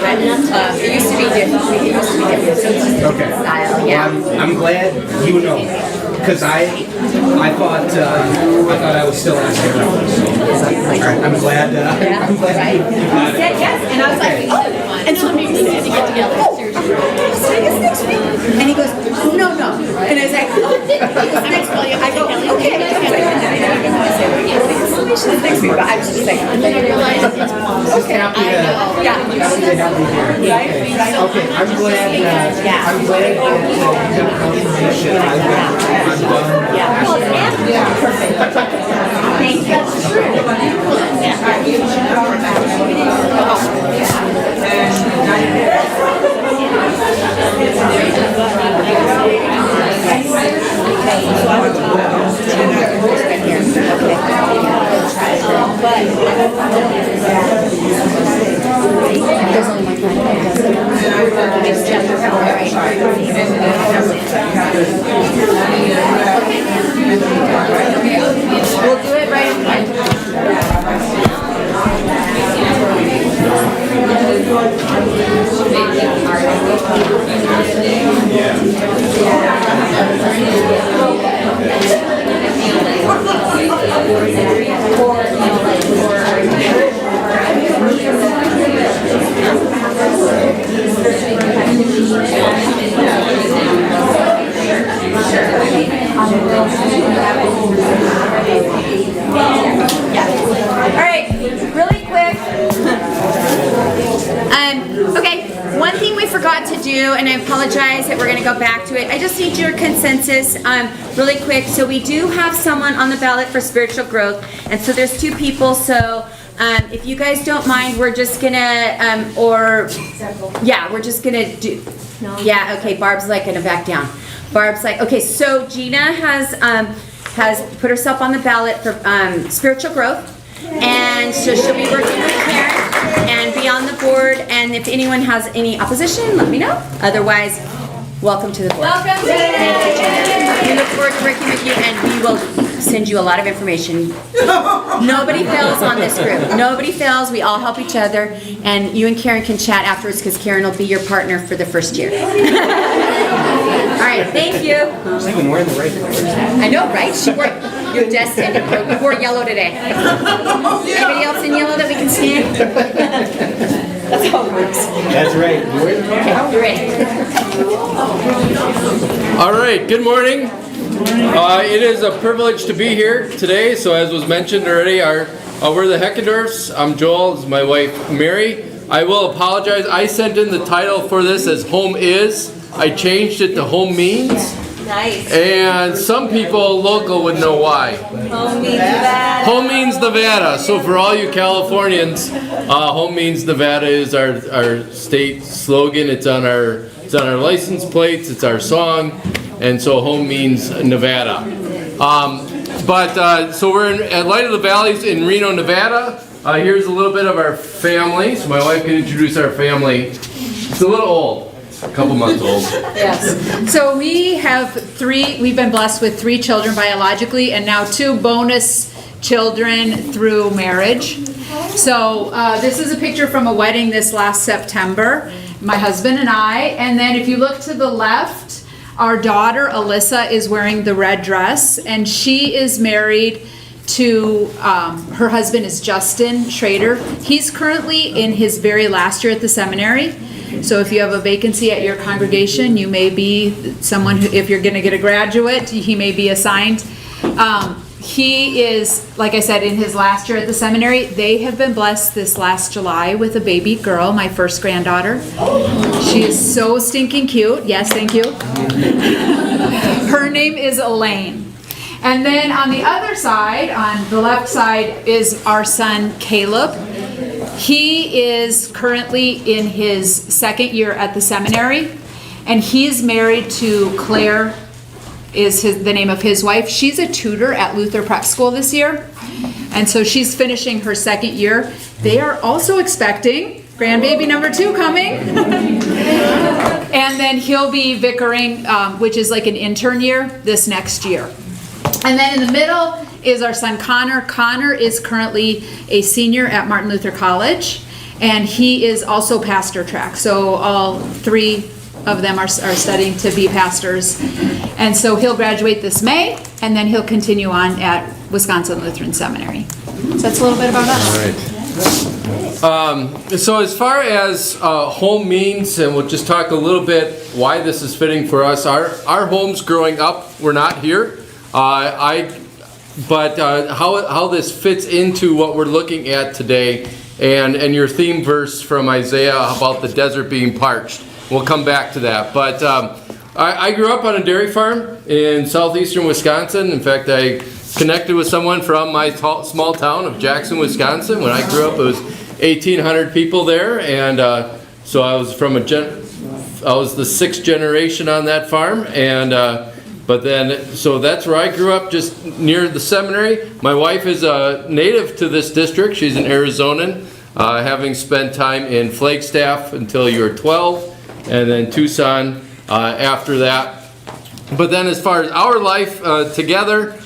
but it used to be different. So it's just Okay. style, yeah. Well, I'm glad you know, because I thought I was still asking. I'm glad. I'm glad. Right. He said yes, and I was like, oh. And so maybe we had to get together. Vegas next week. And he goes, no. And I was like, oh, next week. I go, okay. Next week, but I was just like, then I realized it's Just happy to have you here. Okay, I'm glad. I'm glad that you got confirmation. I'm done. Yeah. Perfect. Thank We'll do it right in front. All right, really quick. Okay, one thing we forgot to do, and I apologize that we're going to go back to it. I just need your consensus really quick. So we do have someone on the ballot for spiritual growth, and so there's 2 people. So if you guys don't mind, we're just going to, we're just going to do, yeah, okay, Barb's like going to back down. Barb's like, okay, so Gina has put herself on the ballot for spiritual growth. And so she'll be working with Karen and be on the board. And if anyone has any opposition, let me know. Otherwise, welcome to the board. Welcome. Thank you, Gina. We look forward to working with you, and we will send you a lot of information. Nobody fails on this group. Nobody fails. We all help each other. And you and Karen can chat afterwards, because Karen will be your partner for the first year. All right, thank you. She's even wearing the right colors. I know, right? She wore, you're destined. You wore yellow today. Anybody else in yellow that we can stand? That's how it works. That's right. Okay, you're ready. All right, good morning. It is a privilege to be here today. So as was mentioned already, we're the Heckendorfs. I'm Joel, this is my wife Mary. I will apologize, I sent in the title for this as Home Is. I changed it to Home Means. Nice. And some people local would know why. Home means Nevada. Home means Nevada. So for all you Californians, Home means Nevada is our state slogan. It's on our license plates. It's our song, and so Home means Nevada. So we're at Light of the Valleys in Reno, Nevada. Here's a little bit of our family. So my wife can introduce our family. It's a little old. A couple months old. Yes. So we have we've been blessed with 3 children biologically, and now 2 bonus children through marriage. So this is a picture from a wedding this last September, my husband and I. And then if you look to the left, our daughter Alyssa is wearing the red dress, and she is married to, her husband is Justin Schrader. He's currently in his very last year at the seminary. So if you have a vacancy at your congregation, you may be someone who, if you're going to get a graduate, he may be assigned. He is, like I said, in his last year at the seminary. They have been blessed this last July with a baby girl, my first granddaughter. She is so stinking cute. Yes, thank you. Her name is Elaine. And then on the other side, on the left side, is our son Caleb. He is currently in his 2nd year at the seminary, and he's married to Claire, is the name of his wife. She's a tutor at Luther Prep School this year, and so she's finishing her 2nd year. They are also expecting grandbaby number 2 coming. And then he'll be vicaring, which is like an intern year, this next year. And then in the middle is our son Connor. Connor is currently a senior at Martin Luther College, and he is also pastor track. So all 3 of them are studying to be pastors. And so he'll graduate this May, and then he'll continue on at Wisconsin Lutheran Seminary. So that's a little bit about us. So as far as home means, and we'll just talk a little bit why this is fitting for us. Our homes growing up were not here. But how this fits into what we're looking at today, and your theme verse from Isaiah about the desert being parched. We'll come back to that. But I grew up on a dairy farm in southeastern Wisconsin. In fact, I connected with someone from my small town of Jackson, Wisconsin. When I grew up, it was 1,800 people there, and so I was from I was the 6th generation on that farm, and but then so that's where I grew up, just near the seminary. My wife is a native to this district. She's an Arizonan, having spent time in Flagstaff until you were 12, and then Tucson after that. But then as far as our life together,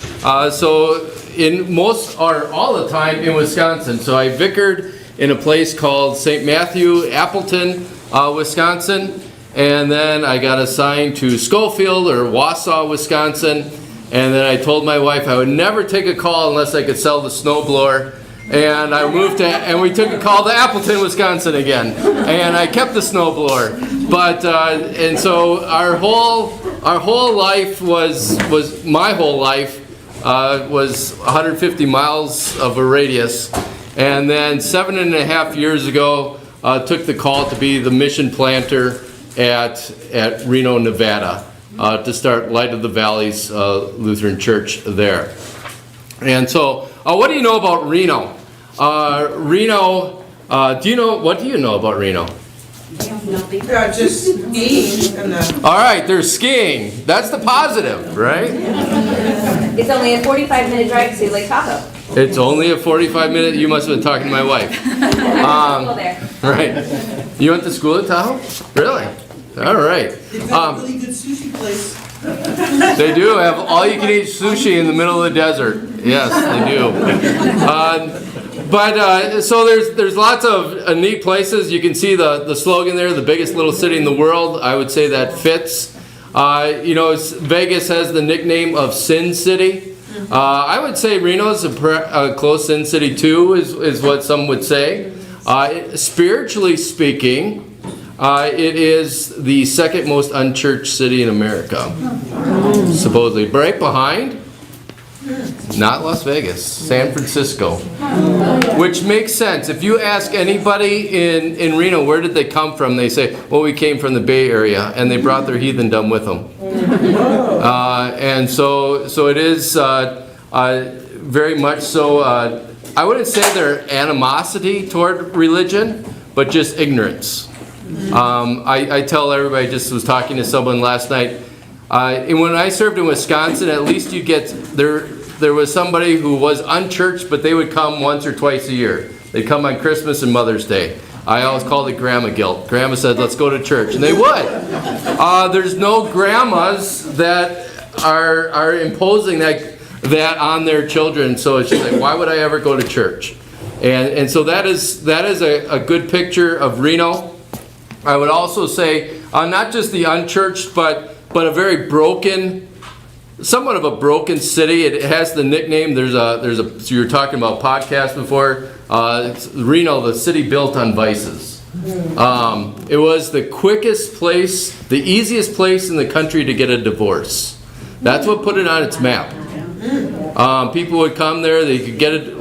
so in most or all the time in Wisconsin. So I vicared in a place called St. Matthew, Appleton, Wisconsin. And then I got assigned to Schofield or Wausau, Wisconsin. And then I told my wife I would never take a call unless I could sell the snowblower. And I moved to, and we took a call to Appleton, Wisconsin again. And I kept the snowblower. But, and so our whole life was my whole life was 150 miles of a radius. And then 7.5 years ago, took the call to be the mission planter at Reno, Nevada, to start Light of the Valleys Lutheran Church there. And so, what do you know about Reno? Reno, what do you know about Reno? Just skiing and All right, there's skiing. That's the positive, right? It's only a 45-minute drive to Lake Tahoe. It's only a 45-minute. You must have been talking to my wife. Right. You went to school at Tahoe? Really? All right. they've got a really good sushi place. They do have all-you-can-eat sushi in the middle of the desert. Yes, they do. But so there's lots of neat places. You can see the slogan there, the biggest little city in the world. I would say that fits. Vegas has the nickname of Sin City. I would say Reno's a close Sin City too, is what some would say. Spiritually speaking, it is the second most unchurched city in America, supposedly. Right behind, not Las Vegas, San Francisco, which makes sense. If you ask anybody in Reno, where did they come from, they say, well, we came from the Bay Area, and they brought their heathendom with them. And so it is very much so, I wouldn't say their animosity toward religion, but just ignorance. I tell everybody, just was talking to someone last night, and when I served in Wisconsin, at least you get, there was somebody who was unchurched, but they would come once or twice a year. They'd come on Christmas and Mother's Day. I always called it grandma guilt. Grandma said, let's go to church, and they would. There's no grandmas that are imposing that on their children, so it's just like, why would I ever go to church? And so that is a good picture of Reno. I would also say, not just the unchurched, but a very broken, somewhat of a broken city. It has the nickname, so you were talking about podcasts before, it's Reno, the city built on vices. It was the quickest place, the easiest place in the country to get a divorce. That's what put it on its map. People would come there, they could get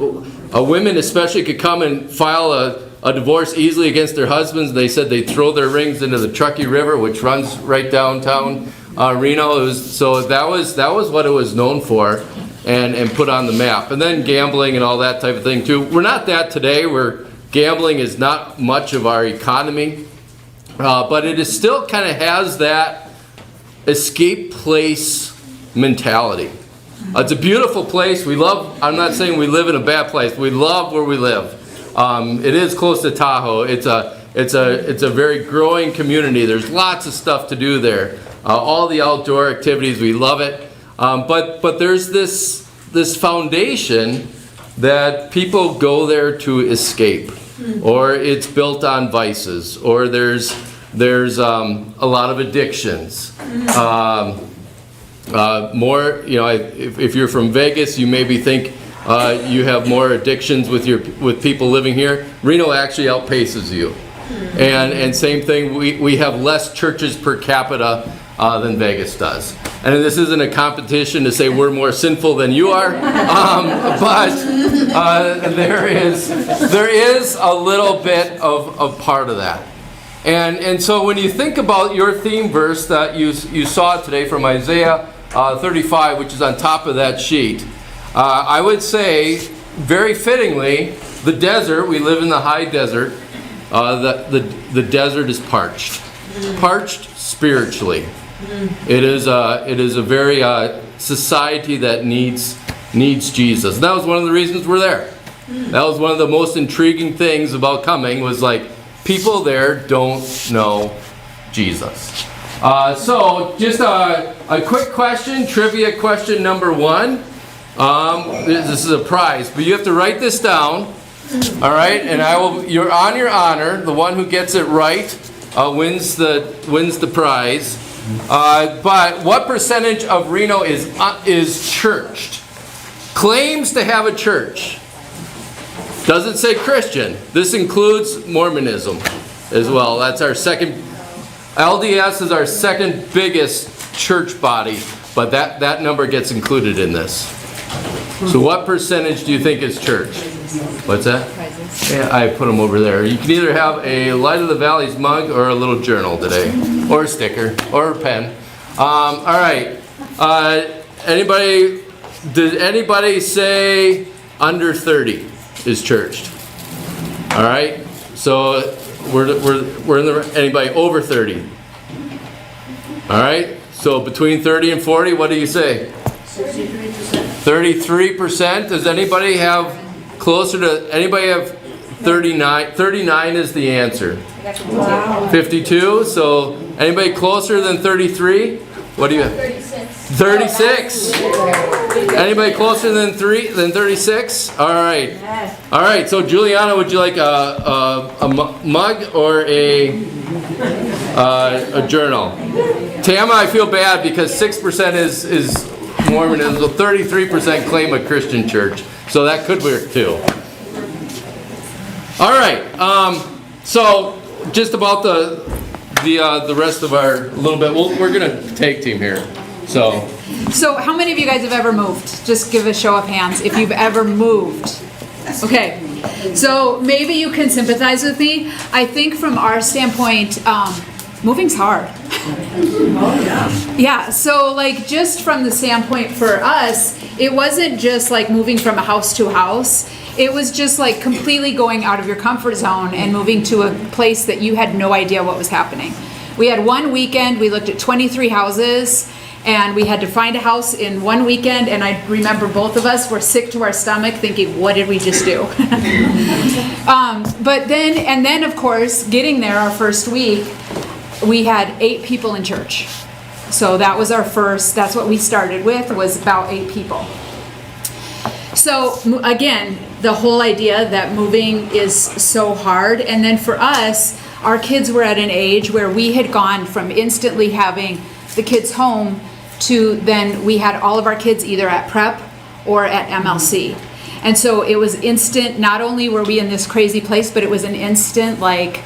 women especially could come and file a divorce easily against their husbands. They said they'd throw their rings into the Truckee River, which runs right downtown Reno. So that was what it was known for, and put on the map. And then gambling and all that type of thing too. We're not that today, where gambling is not much of our economy, but it is still kind of has that escape place mentality. It's a beautiful place. We love, I'm not saying we live in a bad place. We love where we live. It is close to Tahoe. It's a very growing community. There's lots of stuff to do there. All the outdoor activities, we love it. But there's this foundation that people go there to escape. or it's built on vices, or there's a lot of addictions. More, if you're from Vegas, you maybe think you have more addictions with people living here. Reno actually outpaces you. And same thing, we have less churches per capita than Vegas does. And this isn't a competition to say we're more sinful than you are, but there is a little bit of part of that. And so when you think about your theme verse that you saw today from Isaiah 35, which is on top of that sheet, I would say, very fittingly, the desert, we live in the high desert, the desert is parched. Parched spiritually. It is a very society that needs Jesus. And that was one of the reasons we're there. That was one of the most intriguing things about coming, was like, people there don't know Jesus. So just a quick question, trivia question number 1. This is a prize, but you have to write this down. All right, and you're on your honor. The one who gets it right wins the prize. But what percentage of Reno is churched? Claims to have a church. Doesn't say Christian. This includes Mormonism as well. That's our second. LDS is our second biggest church body, but that number gets included in this. So what percentage do you think is church? What's that? Yeah, I put them over there. You can either have a Light of the Valleys mug or a little journal today, or a sticker, or a pen. All right. Did anybody say under 30 is churched? All right. So we're in the anybody over 30? All right. So between 30 and 40, what do you say? 33%. Does anybody have closer to, anybody have 39? 39 is the answer. Wow. 52. So anybody closer than 33? What do you have? 36. Anybody closer than 36? All right. All right. So Juliana, would you like a mug or a journal? Tama, I feel bad because 6% is Mormonism, so 33% claim a Christian church. So that could work too. All right. So just about the rest of our little bit, we're gonna tag team here. So how many of you guys have ever moved? Just give a show of hands if you've ever moved. Okay. So maybe you can sympathize with me. I think from our standpoint, moving's hard. Yeah, so like just from the standpoint for us, it wasn't just like moving from a house to a house. It was just like completely going out of your comfort zone and moving to a place that you had no idea what was happening. We had one weekend, we looked at 23 houses, and we had to find a house in one weekend, and I remember both of us were sick to our stomach thinking, what did we just do? But then of course, getting there our first week, we had 8 people in church. So that was our first, that's what we started with, was about 8 people. So again, the whole idea that moving is so hard. And then for us, our kids were at an age where we had gone from instantly having the kids home to then we had all of our kids either at prep or at MLC. And so it was instant, not only were we in this crazy place, but it was an instant like,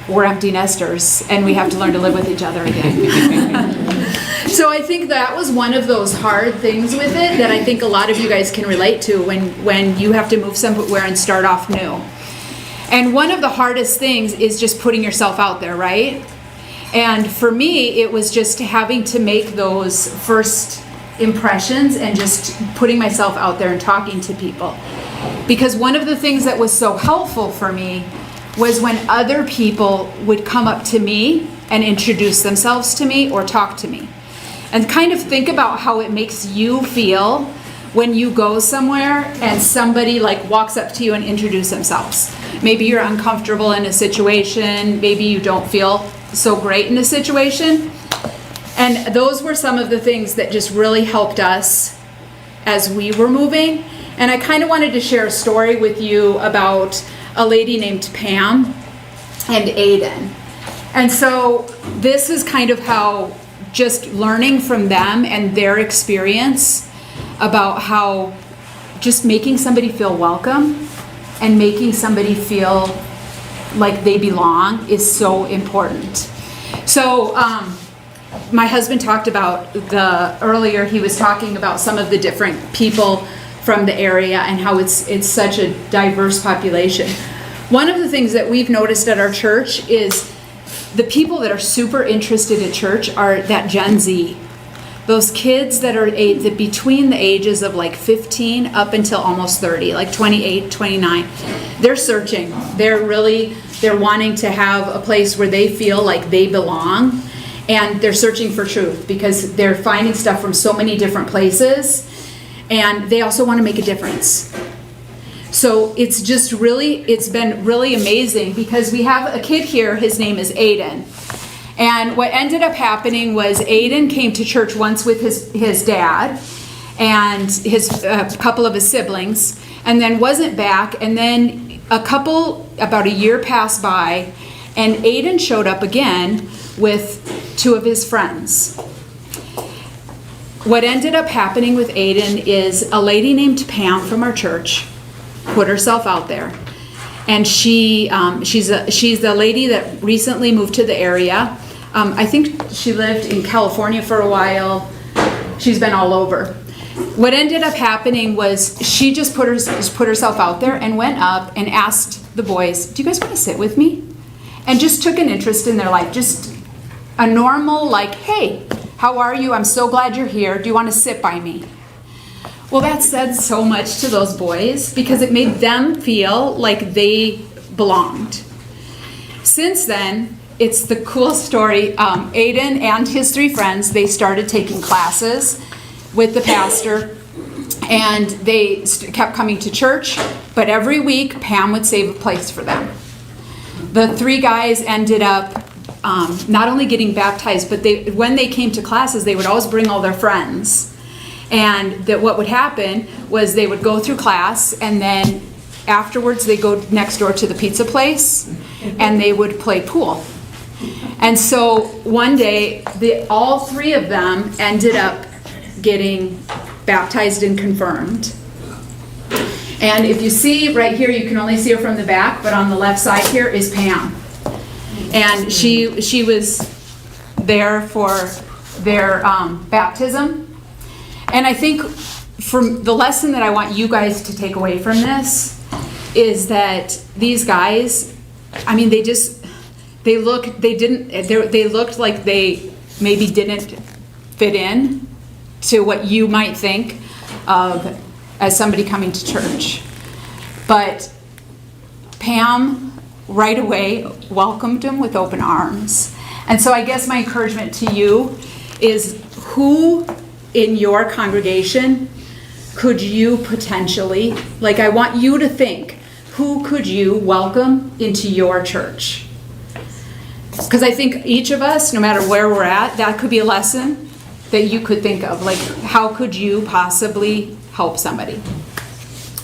we're empty nesters and we have to learn to live with each other again. So I think that was one of those hard things with it that I think a lot of you guys can relate to when you have to move somewhere and start off new. And one of the hardest things is just putting yourself out there, right? And for me, it was just having to make those first impressions and just putting myself out there and talking to people. Because one of the things that was so helpful for me was when other people would come up to me and introduce themselves to me or talk to me. And kind of think about how it makes you feel when you go somewhere and somebody like walks up to you and introduces themselves. Maybe you're uncomfortable in a situation, maybe you don't feel so great in a situation. And those were some of the things that just really helped us as we were moving. And I kind of wanted to share a story with you about a lady named Pam and Aiden. And so this is kind of how, just learning from them and their experience about how just making somebody feel welcome and making somebody feel like they belong is so important. So my husband talked about earlier he was talking about some of the different people from the area and how it's such a diverse population. One of the things that we've noticed at our church is the people that are super interested in church are that Gen Z. Those kids that are between the ages of like 15 up until almost 30, like 28, 29. They're searching. They're wanting to have a place where they feel like they belong. And they're searching for truth because they're finding stuff from so many different places. And they also want to make a difference. So it's been really amazing because we have a kid here, his name is Aiden. And what ended up happening was Aiden came to church once with his dad and a couple of his siblings, and then wasn't back. And then about a year passed by, and Aiden showed up again with two of his friends. What ended up happening with Aiden is a lady named Pam from our church put herself out there. And she's a lady that recently moved to the area. I think she lived in California for a while. She's been all over. What ended up happening was she just put herself out there and went up and asked the boys, "Do you guys want to sit with me?" And just took an interest in their life. Just a normal, like, "Hey, how are you? I'm so glad you're here. Do you want to sit by me?" Well, that said so much to those boys because it made them feel like they belonged. Since then, it's the cool story. Aiden and his three friends, they started taking classes with the pastor, and they kept coming to church, but every week Pam would save a place for them. The three guys ended up not only getting baptized, but when they came to classes, they would always bring all their friends. And that what would happen was they would go through class, and then afterwards they go next door to the pizza place and they would play pool. And so one day all three of them ended up getting baptized and confirmed. And if you see right here, you can only see her from the back, but on the left side here is Pam. And she was there for their baptism. And I think from the lesson that I want you guys to take away from this is that these guys, I mean, they looked like they maybe didn't fit in to what you might think of as somebody coming to church. But Pam right away welcomed them with open arms. And so I guess my encouragement to you is, who in your congregation could you potentially, like, I want you to think, who could you welcome into your church? Because I think each of us, no matter where we're at, that could be a lesson that you could think of. Like, how could you possibly help somebody?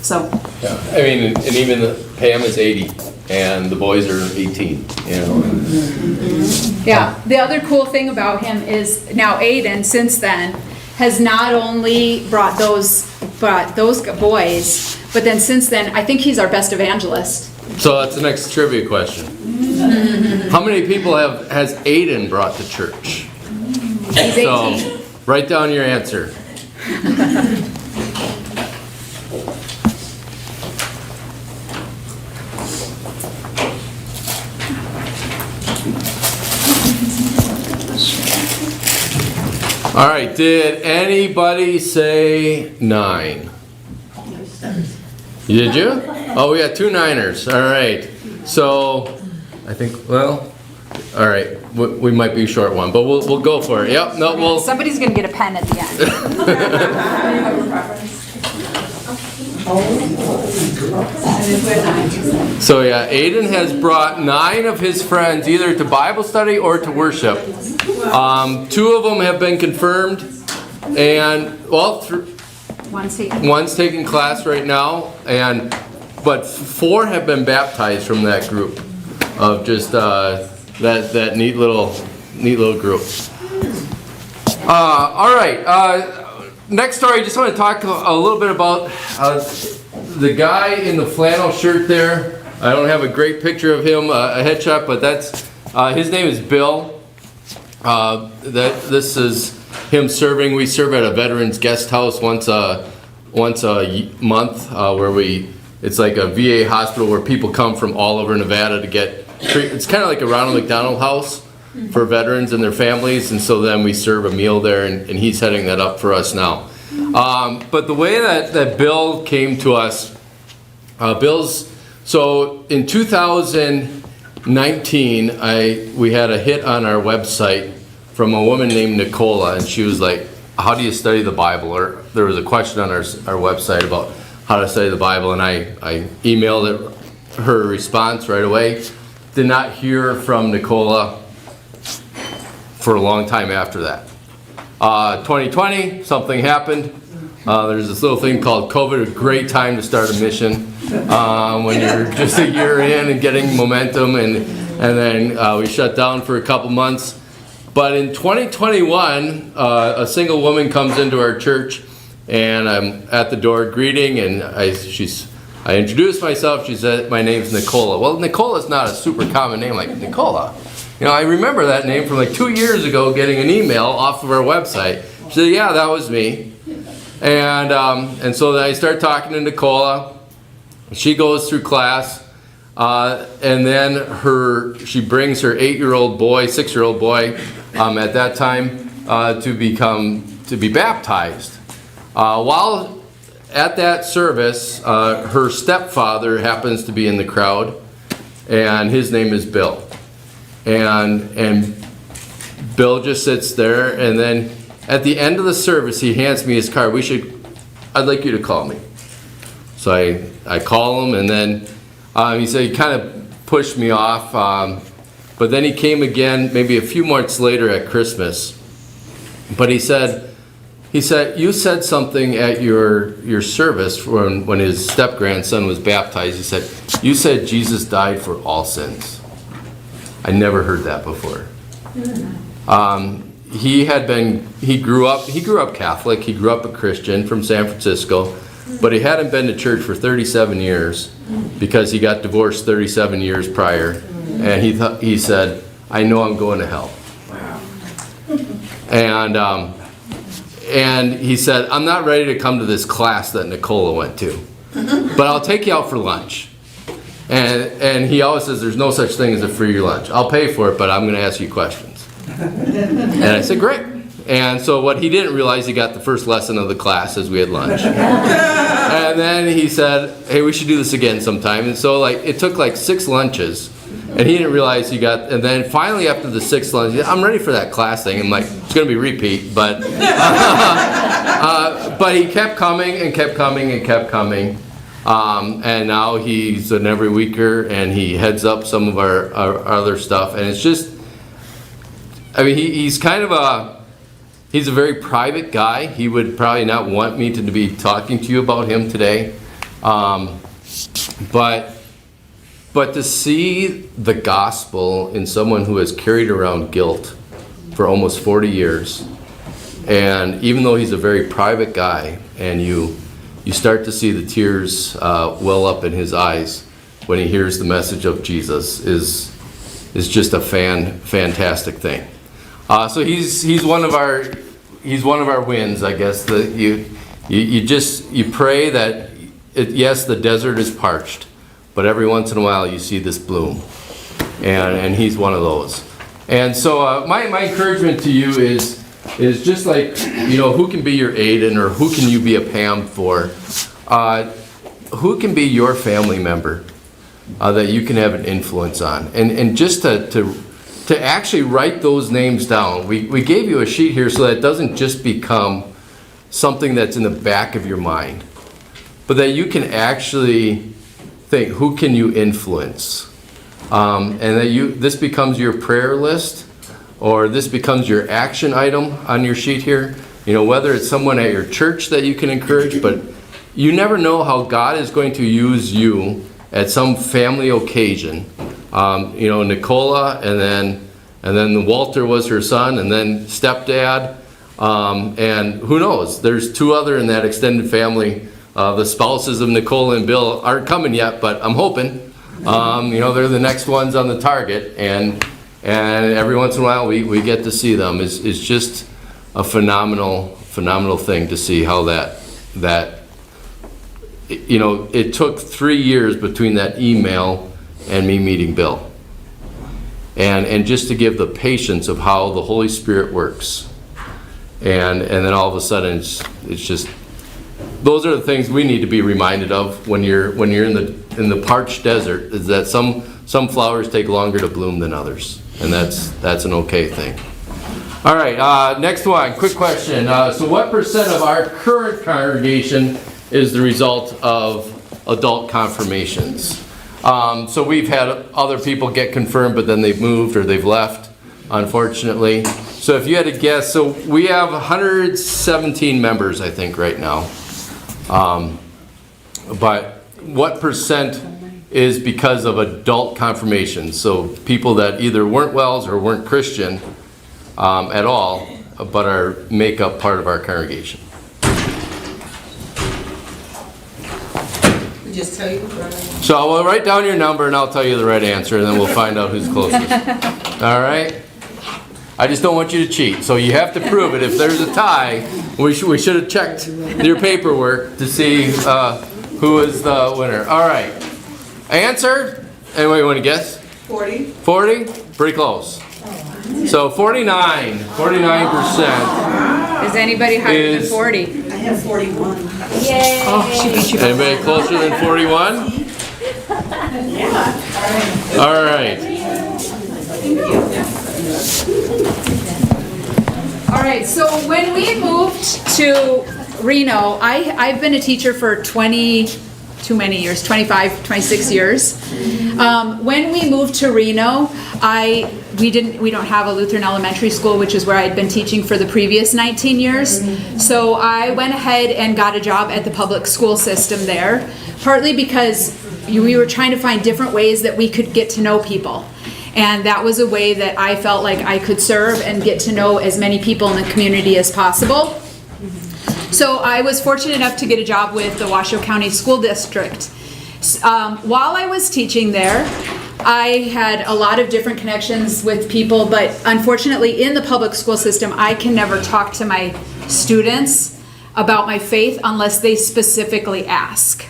So. Yeah, I mean, and even Pam is 80 and the boys are 18, you know. Yeah, the other cool thing about him is now Aiden, since then, has not only brought those boys, but then since then, I think he's our best evangelist. So that's the next trivia question. How many people has Aiden brought to church? He's 18. So write down your answer. All right, did anybody say 9? Did you? Oh, we got 2 9ers. All right. So, I think, well, all right, we might be a short one, but we'll go for it. Yep, no, we'll. Somebody's going to get a pen at the end. So yeah, Aiden has brought 9 of his friends either to Bible study or to worship. 2 of them have been confirmed, and well, One's one's taking class right now, and but 4 have been baptized from that group of just that neat little group. All right. Next story. I just want to talk a little bit about the guy in the flannel shirt there. I don't have a great picture of him, a headshot, but that's his name is Bill. This is him serving. We serve at a veterans guest house once a month, where it's like a VA hospital where people come from all over Nevada to get treatment. It's kind of like a Ronald McDonald House for veterans and their families, and so then we serve a meal there, and he's heading that up for us now. But the way that Bill came to us, so in 2019, we had a hit on our website from a woman named Nicola, and she was like, how do you study the Bible? Or there was a question on our website about how to study the Bible, and I emailed her response right away. Did not hear from Nicola for a long time after that. 2020, something happened. There's this little thing called COVID, a great time to start a mission when you're just a year in and getting momentum, and then we shut down for a couple months. But in 2021, a single woman comes into our church, and I'm at the door greeting, and I introduced myself. She said, my name's Nicola. Well, Nicola's not a super common name like Nicola. You know, I remember that name from like 2 years ago, getting an email off of our website. She said, yeah, that was me. And so then I start talking to Nicola. She goes through class, and then she brings her 6-year-old boy, at that time, to be baptized. While at that service, her stepfather happens to be in the crowd, and his name is Bill. And Bill just sits there, and then at the end of the service, he hands me his card. I'd like you to call me. So I call him, and then he said he kind of pushed me off, but then he came again maybe a few months later at Christmas. But he said, you said something at your service when his step-grandson was baptized. He said, you said Jesus died for all sins. I never heard that before. He grew up Catholic. He grew up a Christian from San Francisco, but he hadn't been to church for 37 years because he got divorced 37 years prior, and he said, I know I'm going to hell. And he said, I'm not ready to come to this class that Nicola went to, but I'll take you out for lunch. And he always says, there's no such thing as a free lunch. I'll pay for it, but I'm going to ask you questions. And I said, great. And so what he didn't realize, he got the first lesson of the class as we had lunch. And then he said, hey, we should do this again sometime. And so it took 6 lunches. And he didn't realize and then finally after the 6th lunch, he said, I'm ready for that class thing. I'm like, it's going to be repeat. But, but he kept coming and kept coming and kept coming. And now he's an every weeker, and he heads up some of our other stuff. And it's just, he's he's a very private guy. He would probably not want me to be talking to you about him today. But to see the gospel in someone who has carried around guilt for almost 40 years, and even though he's a very private guy, and you start to see the tears well up in his eyes when he hears the message of Jesus is just a fantastic thing. So he's one of our wins, I guess. You pray that yes, the desert is parched, but every once in a while you see this bloom, and he's one of those. And so my encouragement to you is just who can be your Aiden, or who can you be a Pam for? Who can be your family member that you can have an influence on? And just to actually write those names down. We gave you a sheet here so that it doesn't just become something that's in the back of your mind, but that you can actually think, who can you influence? And that this becomes your prayer list, or this becomes your action item on your sheet here. Whether it's someone at your church that you can encourage, but you never know how God is going to use you at some family occasion. You know, Nicola, and then Walter was her son, and then stepdad, and who knows? There's 2 other in that extended family. The spouses of Nicola and Bill aren't coming yet, but I'm hoping. You know, they're the next ones on the target, and every once in a while we get to see them. It's just a phenomenal thing to see how that you know, it took 3 years between that email and me meeting Bill. And just to give the patience of how the Holy Spirit works. And then all of a sudden it's just, those are the things we need to be reminded of when you're in the parched desert, is that some flowers take longer to bloom than others. And that's an okay thing. All right, next one, quick question. So what % of our current congregation is the result of adult confirmations? So we've had other people get confirmed, but then they've moved or they've left, unfortunately. So if you had to guess, so we have 117 members, I think, right now. But what % is because of adult confirmations? So people that either weren't WELS or weren't Christian at all, but make up part of our congregation. Just tell you. So I will write down your number and I'll tell you the right answer, and then we'll find out who's closest. All right? I just don't want you to cheat, so you have to prove it. If there's a tie, we should have checked your paperwork to see who is the winner. All right. Answer? Anybody want to guess? 40. 40? Pretty close. So 49%. Is anybody higher than 40? I have 41. Yay! Oh, she beat you. Anybody closer than 41? All right. All right, so when we moved to Reno, I've been a teacher for too many years, 25, 26 years. When we moved to Reno, we don't have a Lutheran elementary school, which is where I'd been teaching for the previous 19 years. So I went ahead and got a job at the public school system there, partly because we were trying to find different ways that we could get to know people. And that was a way that I felt like I could serve and get to know as many people in the community as possible. So I was fortunate enough to get a job with the Washoe County School District. While I was teaching there, I had a lot of different connections with people, but unfortunately in the public school system, I can never talk to my students about my faith unless they specifically ask.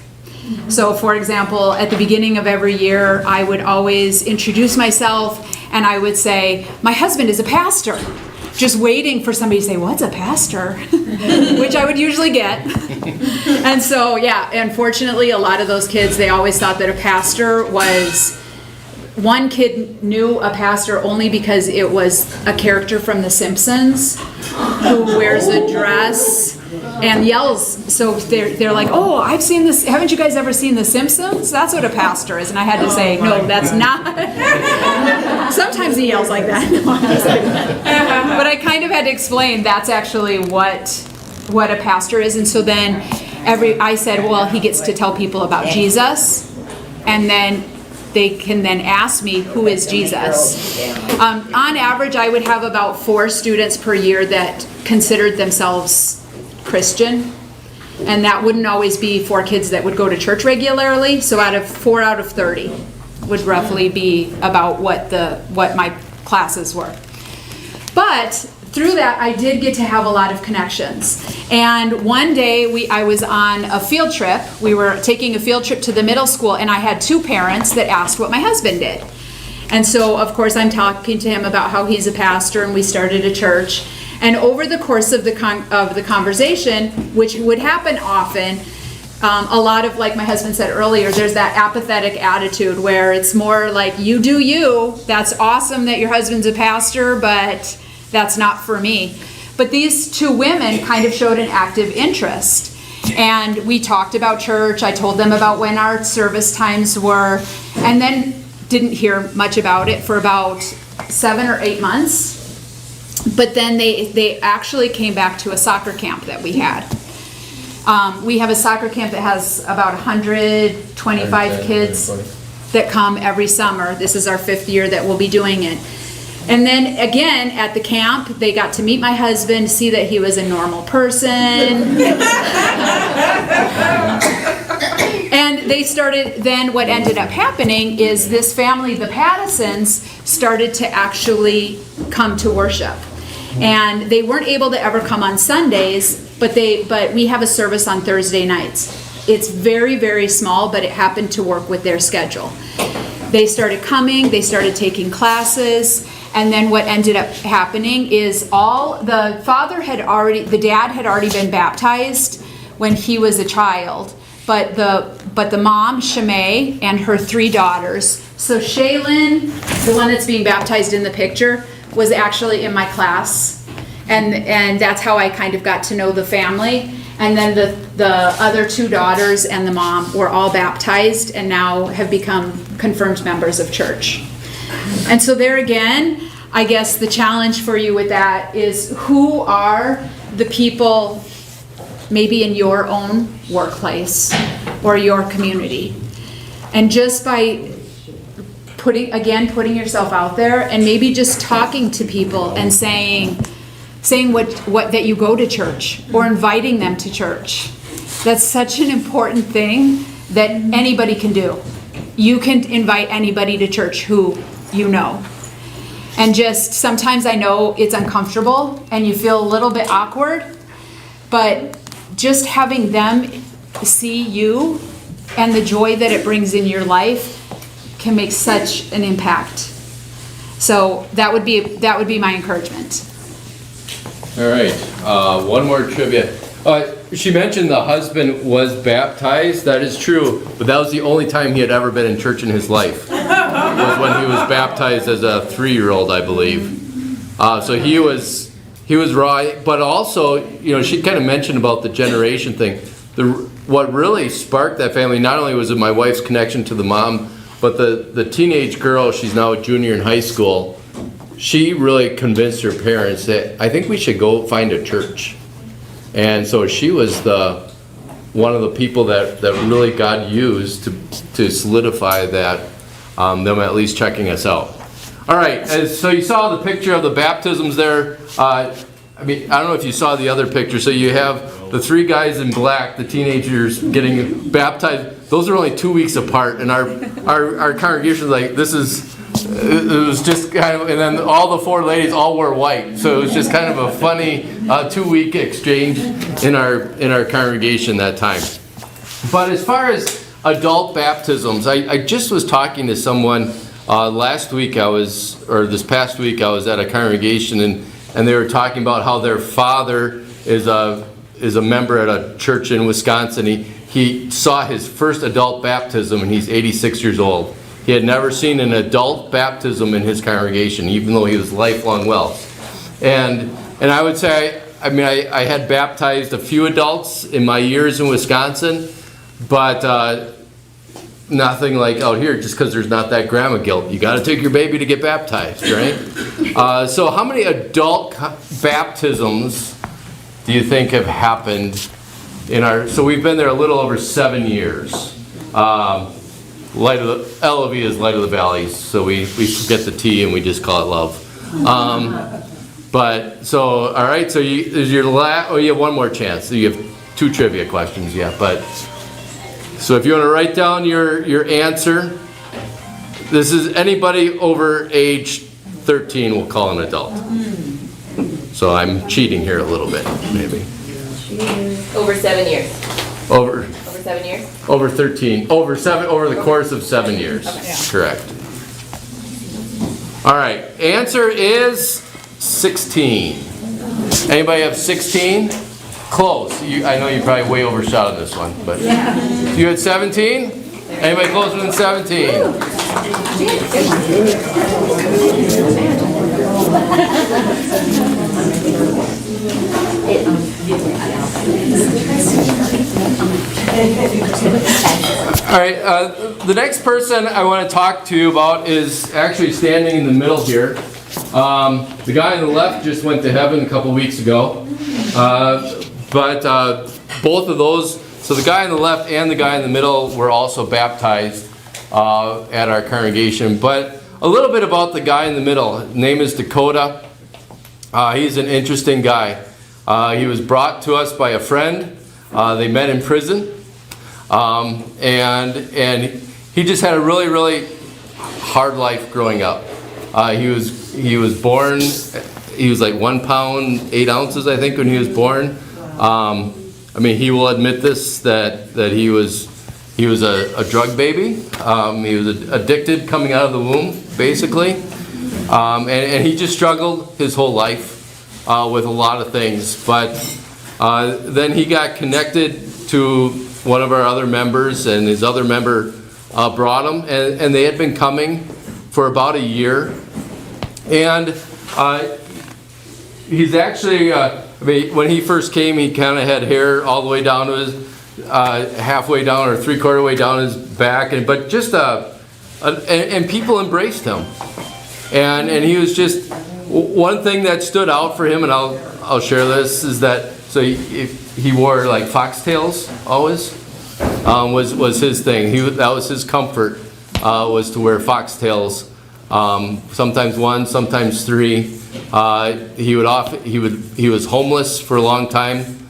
So for example, at the beginning of every year, I would always introduce myself and I would say, my husband is a pastor. Just waiting for somebody to say, what's a pastor? Which I would usually get. And so, yeah, unfortunately, a lot of those kids, they always thought that a pastor was, one kid knew a pastor only because it was a character from The Simpsons who wears a dress and yells. So they're like, oh, I've seen this. Haven't you guys ever seen The Simpsons? That's what a pastor is. And I had to say, no, that's not. Sometimes he yells like that. But I kind of had to explain that's actually what a pastor is. And so then I said, well, he gets to tell people about Jesus. And then they can then ask me, who is Jesus? On average, I would have about 4 students per year that considered themselves Christian, and that wouldn't always be 4 kids that would go to church regularly. So 4 out of 30 would roughly be about what my classes were. But through that, I did get to have a lot of connections. And one day I was on a field trip. We were taking a field trip to the middle school, and I had 2 parents that asked what my husband did. And so, of course, I'm talking to him about how he's a pastor, and we started a church. And over the course of the conversation, which would happen often, a lot of, like my husband said earlier, there's that apathetic attitude where it's more like, you do you. That's awesome that your husband's a pastor, but that's not for me. But these 2 women kind of showed an active interest. And we talked about church. I told them about when our service times were, and then didn't hear much about it for about 7 or 8 months. But then they actually came back to a soccer camp that we had. We have a soccer camp that has about 125 kids that come every summer. This is our 5th year that we'll be doing it. And then again, at the camp, they got to meet my husband, see that he was a normal person. And they started, then what ended up happening is this family, the Pattisons, started to actually come to worship. And they weren't able to ever come on Sundays, but we have a service on Thursday nights. It's very, very small, but it happened to work with their schedule. They started coming, they started taking classes, and then what ended up happening is the dad had already been baptized when he was a child, but the mom, Shemay, and her 3 daughters, so Shaylin, the one that's being baptized in the picture, was actually in my class, and that's how I kind of got to know the family. And then the other 2 daughters and the mom were all baptized and now have become confirmed members of church. And so there again, I guess the challenge for you with that is, who are the people maybe in your own workplace or your community? And just by putting yourself out there and maybe just talking to people and saying what that you go to church, or inviting them to church. That's such an important thing that anybody can do. You can invite anybody to church who you know. And just sometimes I know it's uncomfortable and you feel a little bit awkward, but just having them see you and the joy that it brings in your life can make such an impact. So that would be my encouragement. All right, one more trivia. She mentioned the husband was baptized. That is true, but that was the only time he had ever been in church in his life. Was when he was baptized as a 3-year-old, I believe. So he was raw, but also, she kind of mentioned about the generation thing. What really sparked that family, not only was it my wife's connection to the mom, but the teenage girl, she's now a junior in high school, she really convinced her parents that I think we should go find a church. And so she was one of the people that really God used to solidify that, them at least checking us out. All right, so you saw the picture of the baptisms there. I don't know if you saw the other picture. So you have the 3 guys in black, the teenagers getting baptized. Those are only 2 weeks apart, and our congregation was like, it was just kind of, and then all the 4 ladies all wore white, so it was just kind of a funny 2-week exchange in our congregation that time. But as far as adult baptisms, I just was talking to someone this past week I was at a congregation, and they were talking about how their father is a member at a church in Wisconsin. He saw his first adult baptism, and he's 86 years old. He had never seen an adult baptism in his congregation, even though he was lifelong well. And I would say, I had baptized a few adults in my years in Wisconsin, but nothing like out here, just because there's not that grandma guilt. You got to take your baby to get baptized, right? So how many adult baptisms do you think have happened so we've been there a little over 7 years. LOV is Light of the Valleys, so we forget the T and we just call it love. All right, so you have one more chance. So you have 2 trivia questions, so if you want to write down your answer, this is anybody over age 13 we'll call an adult. So I'm cheating here a little bit, maybe. Over 7 years. Over 7 years? Over 13. Over the course of 7 years. Okay. Yeah. Correct. All right. Answer is 16. Anybody have 16? Close. I know you probably way overshot on this one, but you had 17? Anybody closer than 17? All right, the next person I want to talk to you about is actually standing in the middle here. The guy on the left just went to heaven a couple weeks ago, but both of those, so the guy on the left and the guy in the middle were also baptized at our congregation. But a little bit about the guy in the middle. His name is Dakota. He's an interesting guy. He was brought to us by a friend. They met in prison. And he just had a really, really hard life growing up. He was born, he was like 1 pound, 8 ounces, I think, when he was born. I mean, he will admit this, that he was a drug baby. He was addicted coming out of the womb, basically. And he just struggled his whole life with a lot of things. But then he got connected to one of our other members, and his other member brought him, and they had been coming for about a year. And he's actually, I mean, when he first came, he kind of had hair all the way down to his, halfway down or 3/4 way down his back, but just and people embraced him. And he was just, one thing that stood out for him, and I'll share this, is that, so he wore like foxtails always, was his thing. That was his comfort, was to wear foxtails. Sometimes 1, sometimes 3. He was homeless for a long time.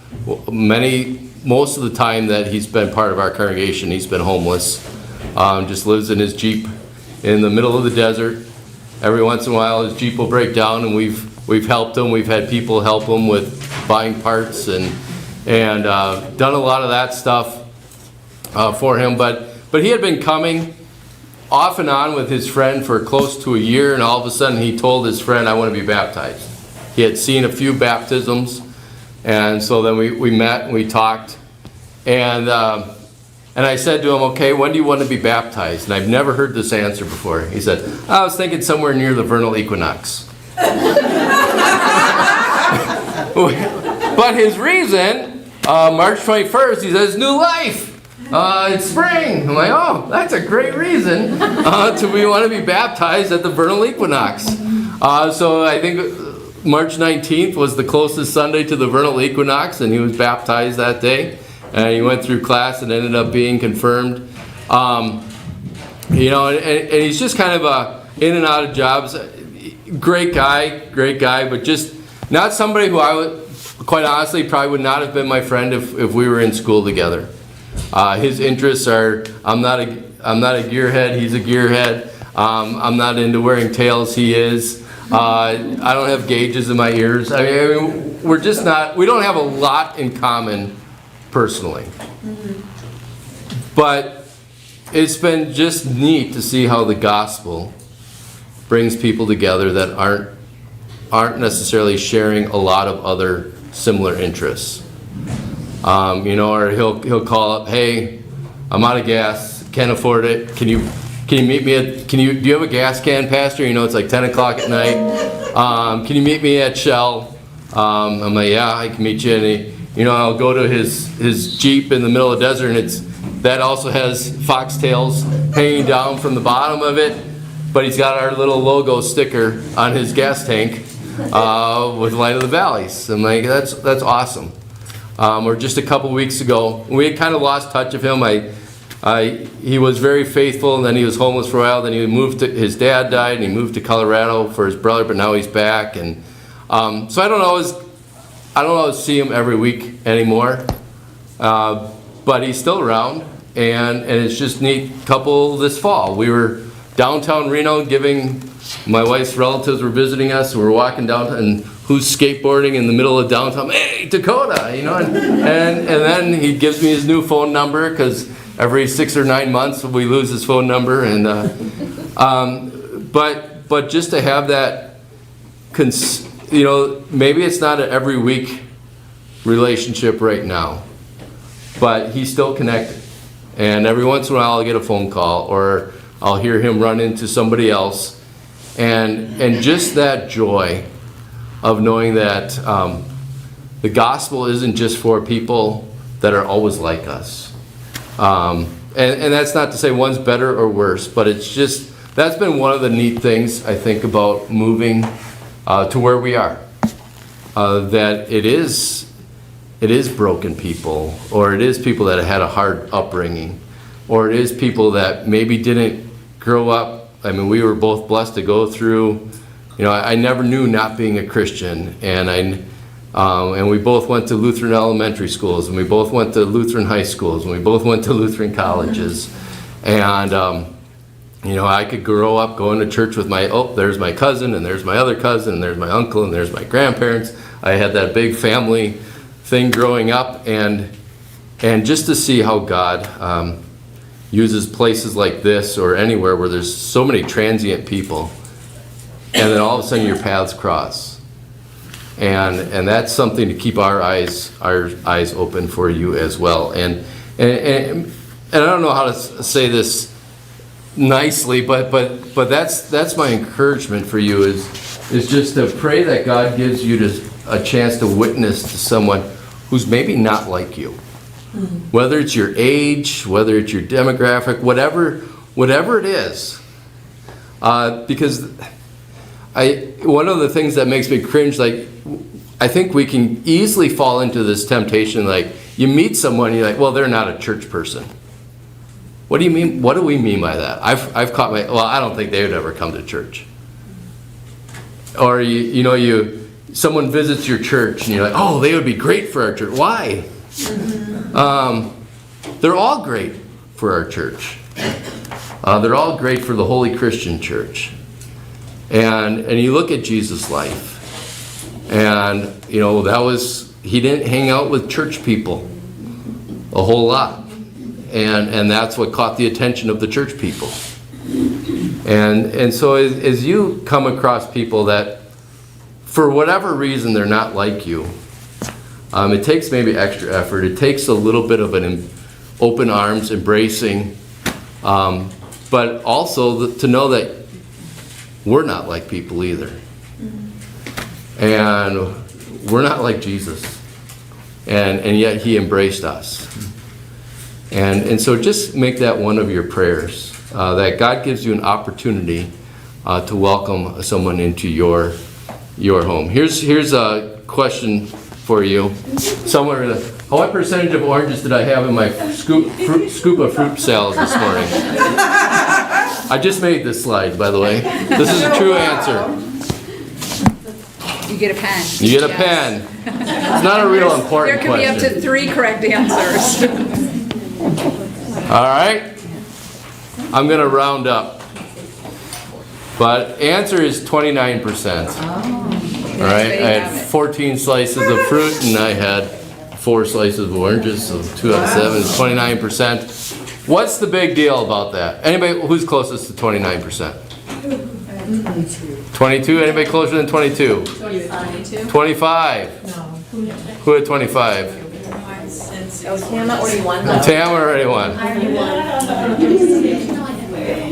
Most of the time that he's been part of our congregation, he's been homeless. Just lives in his Jeep in the middle of the desert. Every once in a while, his Jeep will break down, and we've helped him. We've had people help him with buying parts and done a lot of that stuff for him. But he had been coming off and on with his friend for close to a year, and all of a sudden he told his friend, "I want to be baptized." He had seen a few baptisms, and so then we met and we talked, and I said to him, "Okay, when do you want to be baptized?" And I've never heard this answer before. He said, "I was thinking somewhere near the vernal equinox." But his reason, March 21st, he says, "New life. It's spring." I'm like, "Oh, that's a great reason we want to be baptized at the vernal equinox." So I think March 19th was the closest Sunday to the vernal equinox, and he was baptized that day. And he went through class and ended up being confirmed. You know, and he's just kind of in and out of jobs. Great guy, but just not somebody who I would, quite honestly, probably would not have been my friend if we were in school together. His interests are, I'm not a gearhead, he's a gearhead. I'm not into wearing tails, he is. I don't have gauges in my ears. I mean, we don't have a lot in common personally. But it's been just neat to see how the gospel brings people together that aren't necessarily sharing a lot of other similar interests. You know, or he'll call up, "Hey, I'm out of gas, can't afford it. Can you meet me at, do you have a gas can, Pastor? You know, it's like 10 o'clock at night. Can you meet me at Shell?" I'm like, "Yeah, I can meet you." And I'll go to his Jeep in the middle of the desert, and that also has foxtails hanging down from the bottom of it, but he's got our little logo sticker on his gas tank with Light of the Valleys. I'm like, that's awesome. Or just a couple weeks ago, we had kind of lost touch of him. He was very faithful, and then he was homeless for a while. Then he moved to, his dad died, and he moved to Colorado for his brother, but now he's back. And so I don't always see him every week anymore, but he's still around, and it's just neat. Couple this fall, we were downtown Reno giving, my wife's relatives were visiting us, so we're walking down, and who's skateboarding in the middle of downtown? "Hey, Dakota," and then he gives me his new phone number, because every 6 or 9 months we lose his phone number, and but just to have that, maybe it's not an every week relationship right now, but he's still connected, and every once in a while I'll get a phone call, or I'll hear him run into somebody else, and just that joy of knowing that the gospel isn't just for people that are always like us. And that's not to say one's better or worse, but it's just, that's been one of the neat things I think about moving to where we are. That it it is broken people, or it is people that had a hard upbringing, or it is people that maybe didn't grow up. I mean, we were both blessed to go through, I never knew not being a Christian, and we both went to Lutheran elementary schools, and we both went to Lutheran high schools, and we both went to Lutheran colleges. And, I could grow up going to church with there's my cousin, and there's my other cousin, and there's my uncle, and there's my grandparents. I had that big family thing growing up, and just to see how God uses places like this or anywhere where there's so many transient people, and then all of a sudden your paths cross. And that's something to keep our eyes open for you as well. And I don't know how to say this nicely, but that's my encouragement for you is just to pray that God gives you a chance to witness to someone who's maybe not like you. Whether it's your age, whether it's your demographic, whatever it is. Because one of the things that makes me cringe, like, I think we can easily fall into this temptation, like, you meet someone, you're like, well, they're not a church person. What do you mean? What do we mean by that? I've caught I don't think they would ever come to church. Or someone visits your church and you're like, oh, they would be great for our church. Why? They're all great for our church. They're all great for the Holy Christian Church. And you look at Jesus' life, and he didn't hang out with church people a whole lot. And that's what caught the attention of the church people. And so as you come across people that, for whatever reason, they're not like you, it takes maybe extra effort. It takes a little bit of an open arms, embracing, but also to know that we're not like people either. And we're not like Jesus. And yet he embraced us. And so just make that one of your prayers, that God gives you an opportunity to welcome someone into your home. Here's a question for you. What percentage of oranges did I have in my scoop of fruit salad this morning? I just made this slide, by the way. This is a true answer. You get a pen. You get a pen. It's not a real important There could be up question. to 3 correct answers. All right. I'm going to round up. But answer is 29%. All right. I had 14 slices of fruit and I had 4 slices of oranges, so 2 out of 7 is 29%. What's the big deal about that? Anybody who's closest to 29%? 22? Anybody closer than 22? 25? Who had 25? Oh, Tam already won though. Tam already won.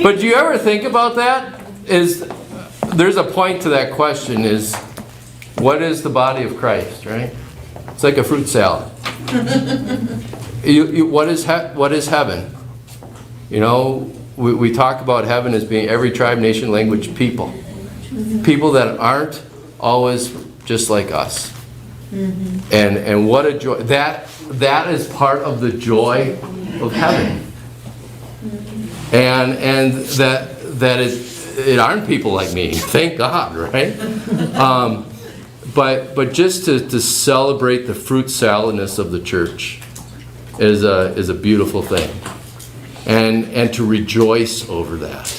But do you ever think about that? There's a point to that question, is what is the body of Christ, right? It's like a fruit salad. What is heaven? We talk about heaven as being every tribe, nation, language, people. People that aren't always just like us. And what a joy. That is part of the joy of heaven. And that it aren't people like me. Thank God, right? But just to celebrate the fruit saladness of the church is a beautiful thing. And to rejoice over that.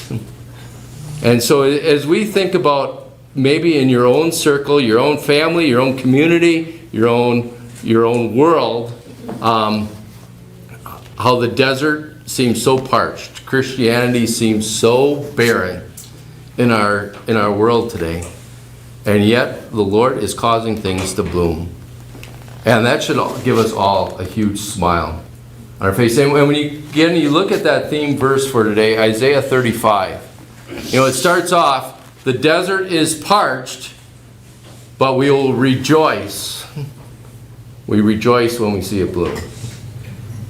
And so as we think about maybe in your own circle, your own family, your own community, your own world, how the desert seems so parched, Christianity seems so barren in our world today, and yet the Lord is causing things to bloom, and that should give us all a huge smile on our face. And when you look at that theme verse for today, Isaiah 35, it starts off, the desert is parched, but we will rejoice. We rejoice when we see it bloom.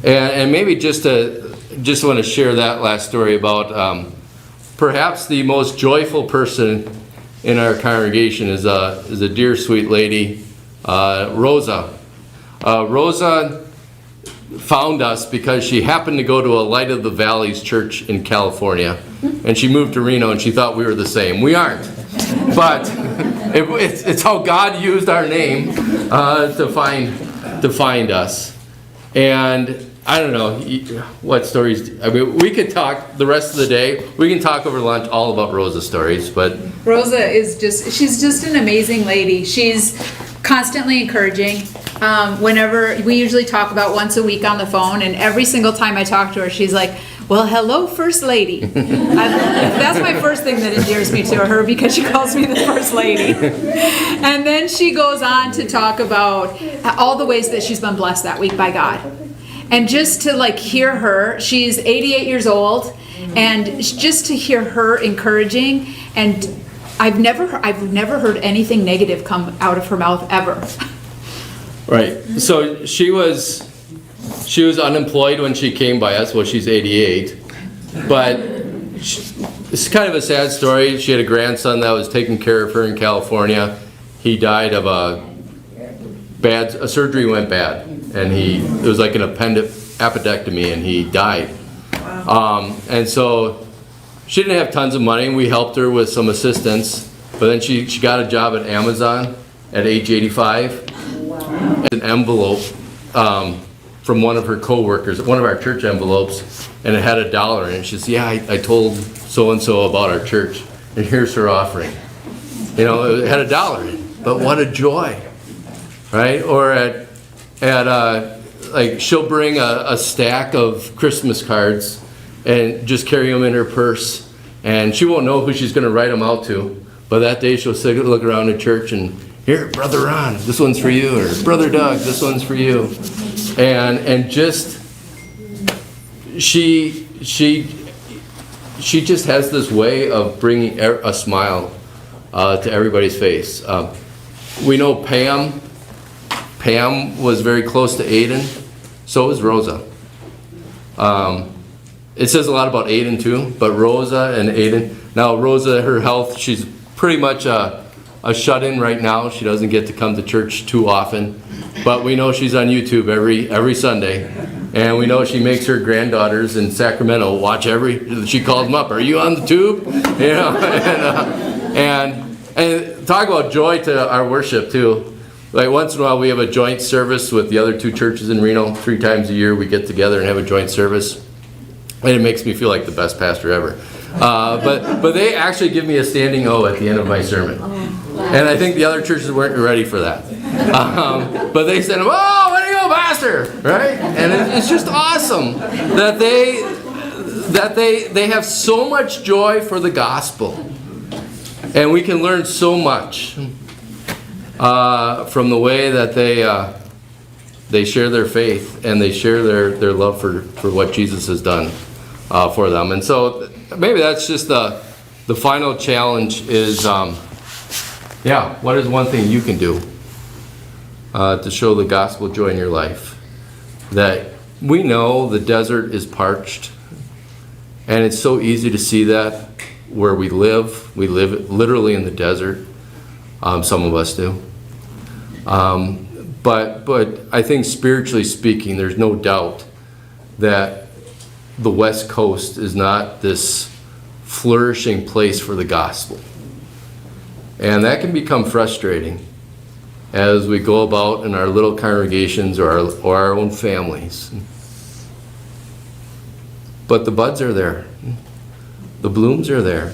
And maybe just want to share that last story about perhaps the most joyful person in our congregation is a dear sweet lady, Rosa. Rosa found us because she happened to go to a Light of the Valleys church in California, and she moved to Reno and she thought we were the same. We aren't, but it's how God used our name to find us. And I don't know what stories. I mean, we could talk the rest of the day. We can talk over lunch all about Rosa's stories, but Rosa is she's just an amazing lady. She's constantly encouraging. Whenever we usually talk about once a week on the phone, and every single time I talk to her, she's like, "Well, hello, First Lady." That's my first thing that endears me to her, because she calls me the First Lady. And then she goes on to talk about all the ways that she's been blessed that week by God. And just to like hear her, she's 88 years old, and just to hear her encouraging, and I've never heard anything negative come out of her mouth ever. right. So she was unemployed when she came by us. Well, she's 88, but it's kind of a sad story. She had a grandson that was taking care of her in California. He died of a surgery went bad, and it was like an appendectomy, and he died. And so she didn't have tons of money, and we helped her with some assistance, but then she got a job at Amazon at age 85. An envelope from one of her co-workers, one of our church envelopes, and it had $1 in it. She said, "Yeah, I told so-and-so about our church, and here's her offering." You know, it had $1 in it, but what a joy, right? Or like she'll bring a stack of Christmas cards and just carry them in her purse, and she won't know who she's going to write them out to, but that day she'll look around the church and, "Here, Brother Ron, this one's for you," or "Brother Doug, this one's for you." And just she just has this way of bringing a smile to everybody's face. We know Pam was very close to Aiden. So was Rosa. It says a lot about Aiden too, but Rosa and Aiden. Now Rosa, her health, she's pretty much a shut-in right now. She doesn't get to come to church too often, but we know she's on YouTube every Sunday, and we know she makes her granddaughters in Sacramento watch she calls them up, "Are you on the tube?" You know, and talk about joy to our worship too. Like once in a while we have a joint service with the other two churches in Reno. 3 times a year we get together and have a joint service, and it makes me feel like the best pastor ever. But they actually give me a standing O at the end of my sermon. And I think the other churches weren't ready for that. But they said, "Oh, way to go, pastor!" Right? And it's just awesome that they have so much joy for the gospel. And we can learn so much from the way that they share their faith, and they share their love for what Jesus has done for them. And so maybe that's just the final challenge is, what is one thing you can do to show the gospel joy in your life? That we know the desert is parched, and it's so easy to see that where we live. We live literally in the desert. Some of us do. But I think spiritually speaking, there's no doubt that the West Coast is not this flourishing place for the gospel. And that can become frustrating as we go about in our little congregations or our own families. But the buds are there. The blooms are there.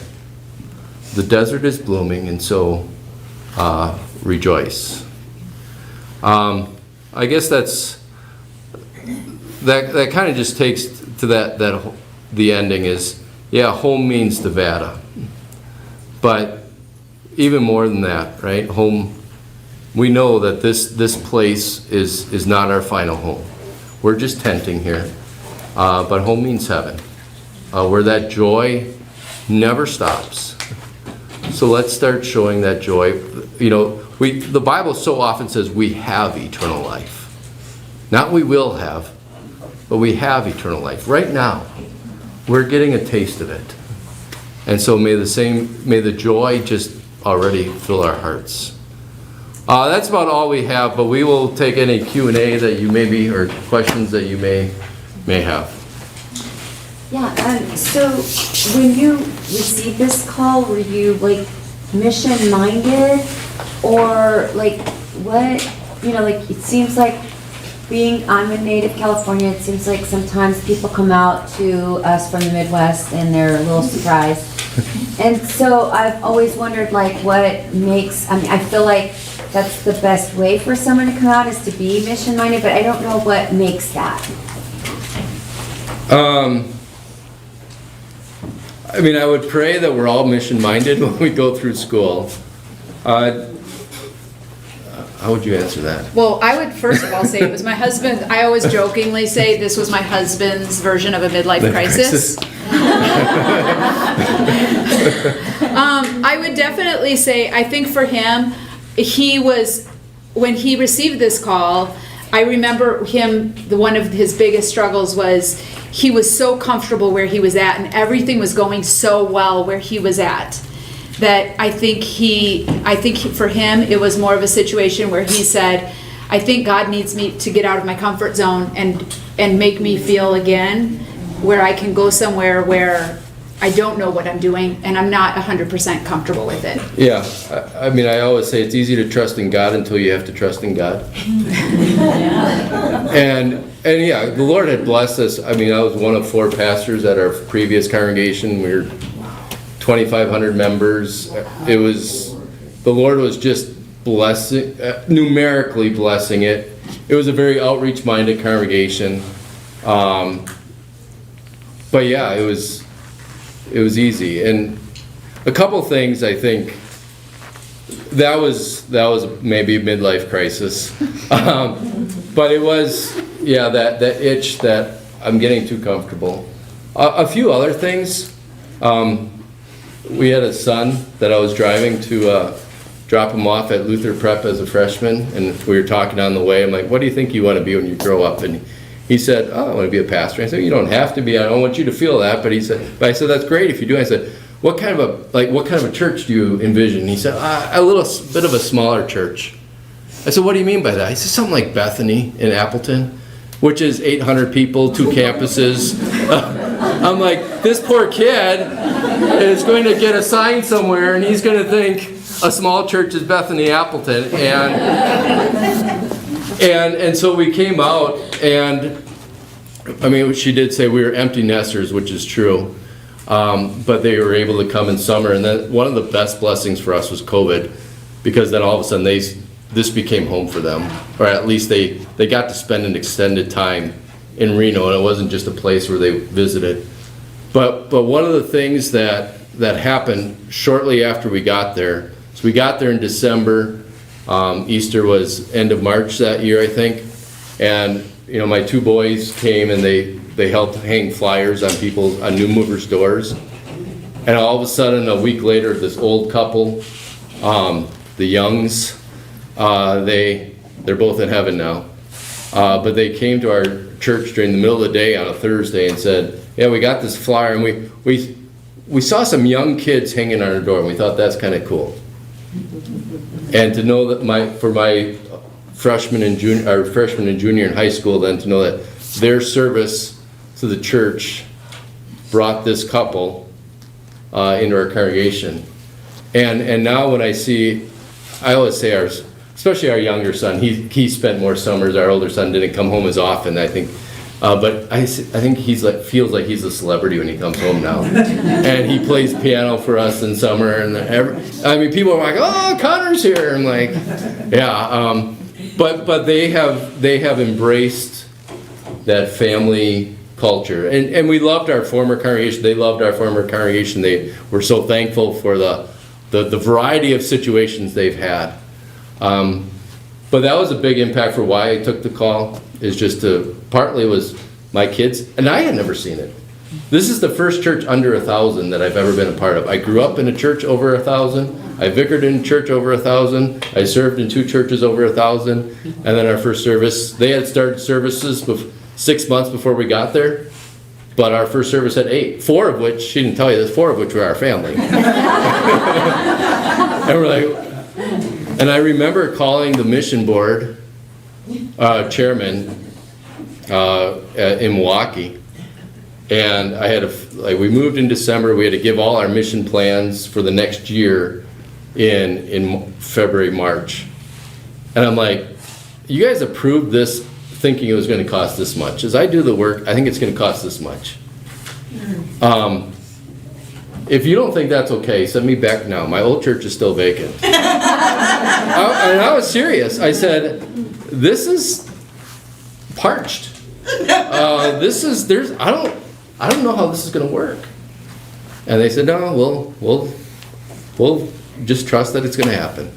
The desert is blooming, and so rejoice. I guess that kind of just takes to that the ending is, home means Nevada. But even more than that, right? Home, we know that this place is not our final home. We're just tenting here. But home means heaven, where that joy never stops. So let's start showing that joy. You know, the Bible so often says we have eternal life. Not we will have, but we have eternal life. Right now, we're getting a taste of it. And so may the joy just already fill our hearts. That's about all we have, but we will take any Q&A that you or questions that you may have. Yeah, so when you received this call, were you like mission-minded? Or like what, like it seems like I'm in native California, it seems like sometimes people come out to us from the Midwest and they're a little surprised. And so I've always wondered like what makes, I feel like that's the best way for someone to come out is to be mission-minded, but I don't know what makes that. I would pray that we're all mission-minded when we go through school. How would you answer that? Well, I would first of all say it was my husband. I always jokingly say this was my husband's version of a midlife crisis. I would definitely say, I think for him, when he received this call, I remember one of his biggest struggles was he was so comfortable where he was at and everything was going so well where he was at. That I think for him, it was more of a situation where he said, I think God needs me to get out of my comfort zone and make me feel again where I can go somewhere where I don't know what I'm doing and I'm not 100% comfortable with it. Yeah, I always say it's easy to trust in God until you have to trust in God. And yeah, the Lord had blessed us. I was one of 4 pastors at our previous congregation. We were 2,500 members. The Lord was just blessing, numerically blessing it. It was a very outreach-minded congregation. But yeah, it was easy. And a couple things, I think, that was maybe a midlife crisis. But it was, yeah, that itch that I'm getting too comfortable. A few other things. We had a son that I was driving to drop him off at Luther Prep as a freshman, and we were talking on the way. I'm like, what do you think you want to be when you grow up? And he said, oh, I want to be a pastor. I said, you don't have to be. I don't want you to feel that. But I said, that's great if you do. I said, what kind of a church do you envision? And he said, a little bit of a smaller church. I said, what do you mean by that? He said, something like Bethany in Appleton, which is 800 people, 2 campuses. I'm like, this poor kid is going to get assigned somewhere and he's going to think a small church is Bethany Appleton. And so we came out and, she did say we were empty nesters, which is true. But they were able to come in summer. And then one of the best blessings for us was COVID, because then all of a sudden this became home for them. Or at least they got to spend an extended time in Reno, and it wasn't just a place where they visited. But one of the things that happened shortly after we got there, so we got there in December, Easter was end of March that year, I think, and my 2 boys came and they helped hang flyers on new movers' doors, and all of a sudden a week later, this old couple, the Youngs, they're both in heaven now, but they came to our church during the middle of the day on a Thursday and said, yeah, we got this flyer, and we saw some young kids hanging on our door, and we thought that's kind of cool. And to know that for my freshman and junior in high school, then to know that their service to the church brought this couple into our congregation. And now when I always say especially our younger son, he spent more summers. Our older son didn't come home as often, I think. But I think feels like he's a celebrity when he comes home now. And he plays piano for us in summer. And people are like, oh, Connor's here. I'm like, yeah. But they have embraced that family culture. And we loved our former congregation. They loved our former congregation. They were so thankful for the variety of situations they've had. But that was a big impact for why I took the call, is just partly was my kids, and I had never seen it. This is the first church under 1,000 that I've ever been a part of. I grew up in a church over 1,000. I vicared in a church over 1,000. I served in 2 churches over 1,000. And then our first service, they had started services 6 months before we got there, but our first service had 8, 4 of which, she didn't tell you this, 4 of which were our family. And we're like, And I remember calling the mission board chairman in Milwaukee. And I had we moved in December, we had to give all our mission plans for the next year in February, March. And I'm like, you guys approved this thinking it was gonna cost this much. As I do the work, I think it's gonna cost this much. If you don't think that's okay, send me back now. My old church is still vacant. And I was serious. I said, this is parched. I don't know how this is gonna work. And they said, no, we'll just trust that it's gonna happen.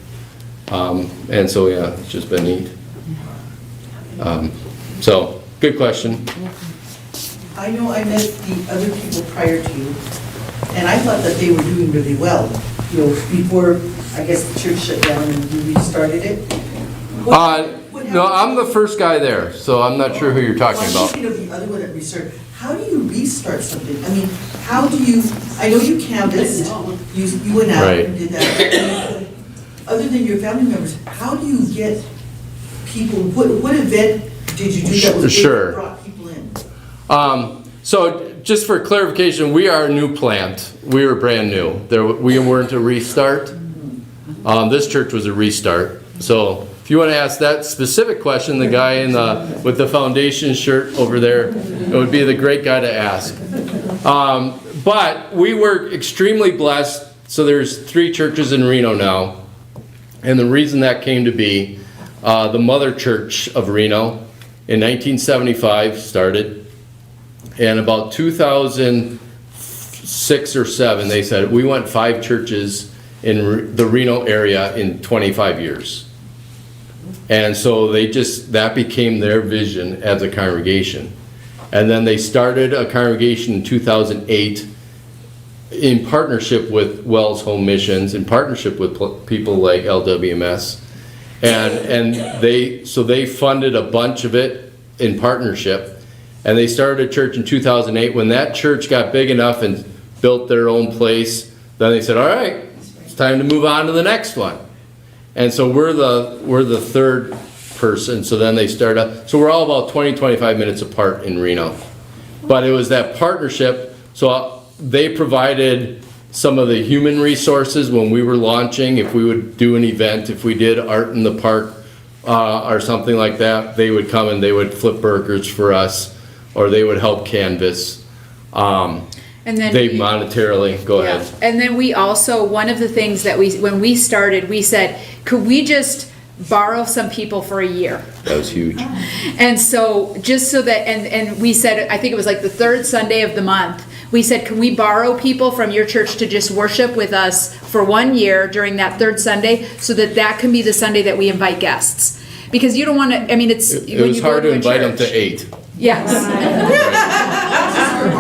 And so, yeah, it's just been neat. So, good question. I know I met the other people prior to you, and I thought that they were doing really well, you know, before, I guess, the church shut down and we restarted it. No, I'm the first guy there, so I'm not sure who you're talking Well, I'm about. thinking of the other one at Restart. How do you restart something? I mean, how do you, I know you canvassed, you went out and did that. Other than your family members, how do you get people, what event did you do that was big that brought people in? So just for clarification, we are a new plant. We were brand new. We weren't a restart. This church was a restart. So if you want to ask that specific question, the guy with the foundation shirt over there, it would be the great guy to ask. But we were extremely blessed. So there's 3 churches in Reno now. And the reason that came to be, the mother church of Reno in 1975 started. And about 2006 or 7, they said, we want 5 churches in the Reno area in 25 years. And so that became their vision as a congregation. And then they started a congregation in 2008 in partnership with Wells Home Missions, in partnership with people like LWMS. And they funded a bunch of it in partnership. And they started a church in 2008. When that church got big enough and built their own place, then they said, all right, it's time to move on to the next one. And so we're the 3rd person. So then they start up. So we're all about 20-25 minutes apart in Reno. But it was that partnership. So they provided some of the human resources when we were launching. If we would do an event, if we did art in the park or something like that, they would come and they would flip burgers for us. Or they would help canvas. And then they monetarily, go ahead. And then we also, one of the things that when we started, we said, could we just borrow some people for a year? That was huge. And so, just so that, and we said, I think it was like the 3rd Sunday of the month, we said, can we borrow people from your church to just worship with us for 1 year during that 3rd Sunday, so that can be the Sunday that we invite guests? Because you don't want to, I mean, it was hard to invite them to 8. Yes. The